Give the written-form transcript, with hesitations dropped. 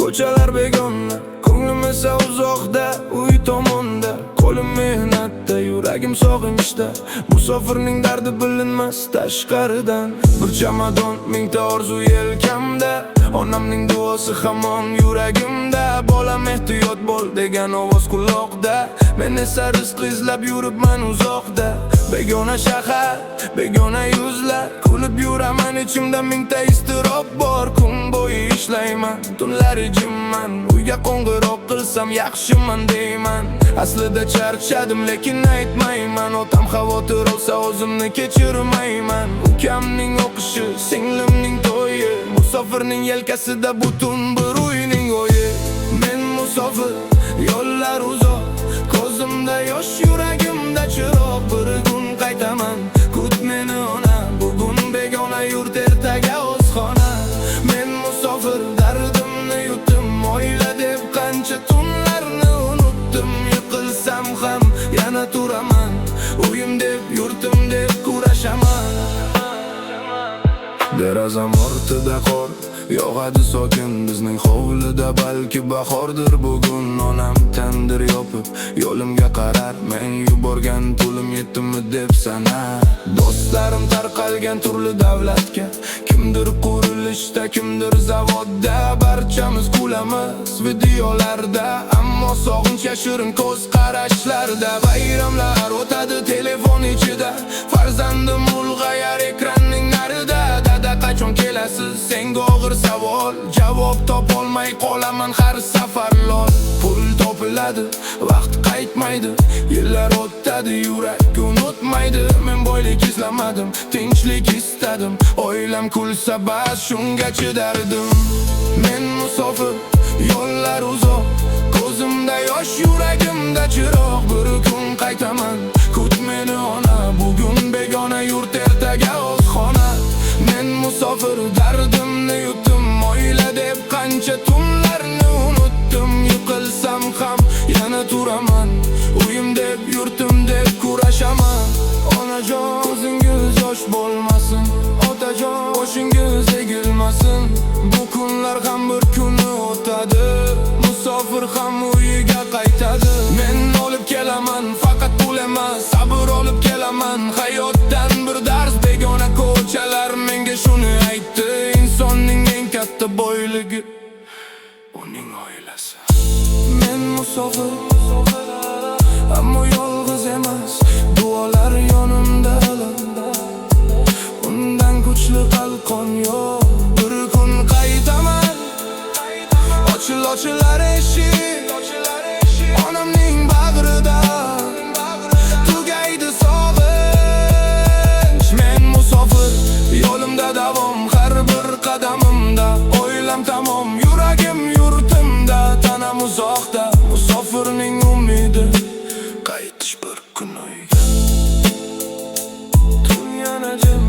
ko'chalar begona, ko'nglim esa uzoqda, uy tomonda. Qo'lim mehnatda, yuragim sog'inchda. Musofirning dardi bilinmas tashqaridan. Bir chamadon, mingta orzu yelkamda. Onamning duosi hamon yuragimda. Bolam ehtiyot bo'l degan ovoz quloqda. Men esa rizq izlab yuribman uzoqda. Begona shahar, begona yuzlar. Kulib yuraman, ichimda mingta iztirob bor. Kun bo'yi ishlayman, tunlari jimman. Uyga qo'ng'iroq qilsam yaxshiman deyman. Aslida charchadim, lekin aytmayman. Otam xavotir olsa o'zimni kechirmayman. Ukamning o'qishi, singlimning to'yi, musofirning yelkasida butun bir uyning o'yi. Men musofir, yo'llar uzoq, ko'zimda yosh, yuragimda chiroq. Bir kun qaytaman, kut meni ona. Bugun begona yurt, ertaga o'z xona. Men musofir, dardimni yutdim. Oila deb qancha tunlarni unutdim. Yiqilsam ham yana turaman. Uyim deb, yurtim deb kurashaman. Derazam ortida qor yog'adi sokin, bizning hovlida balki bahordir bugun. Onam tandir yopib yo'limga qarar, men yuborgan pulim yetdimi deb sanar. Do'stlarim tarqalgan turli davlatga, kimdir qurilishda, kimdir zavodda. Barchamiz kulamiz videolarda, ammo sog'inch yashirin ko'z qarashlarda. Bayramlar o'tadi telefon ichida, farzandim ulg'ayar ekranning narida. Dada qachon kelasiz, senga og'ir savol, javob topolmay qolaman har safar lol. Pul topiladi, vaqt qaytmaydi, yillar o'tadi, yurak unutmaydi. Men boylik izlamadim, tinchlik istadim. Oilam kulsa bas, shunga chidardim. Men musofir, yo'llar uzoq, ko'zimda yosh, yuragimda chiroq. Bir kun qaytaman, kut meni ona. Bugun begona yurt, ertaga o'z xona. Men musofir, dardimni yutdim. Oila deb qancha tunlarni unutdim. Yiqilsam ham yana turaman. Uyim deb, yurtim deb kurashaman. Onajon, ko'zingiz yosh bo'lmasin. Otajon, boshingiz egilmasin. Bu kunlar ham bir kuni o'tadi. Musofir ham uyiga qaytadi. Men olib kelaman, faqat pul emas, sabr olib kelaman. Hayotdan bir dars, begona ko'chalar menga shuni aytdi. Insonning eng katta boyligi uning oilasi. Men musofir, ammo yolg'iz emas, duolar yonimda. Undan kuchli qalqon yo'q. Bir kun qaytaman, ochilar eshik, onamning bag'rida. Tugaydi sog'inch. Men musofir, yo'limda davom, har bir qadamimda. Oilam tamom, yuragim yurtimda. Tanam uzoqda, musofirning umidi qaytish bir kun uyga. Tun yana jim.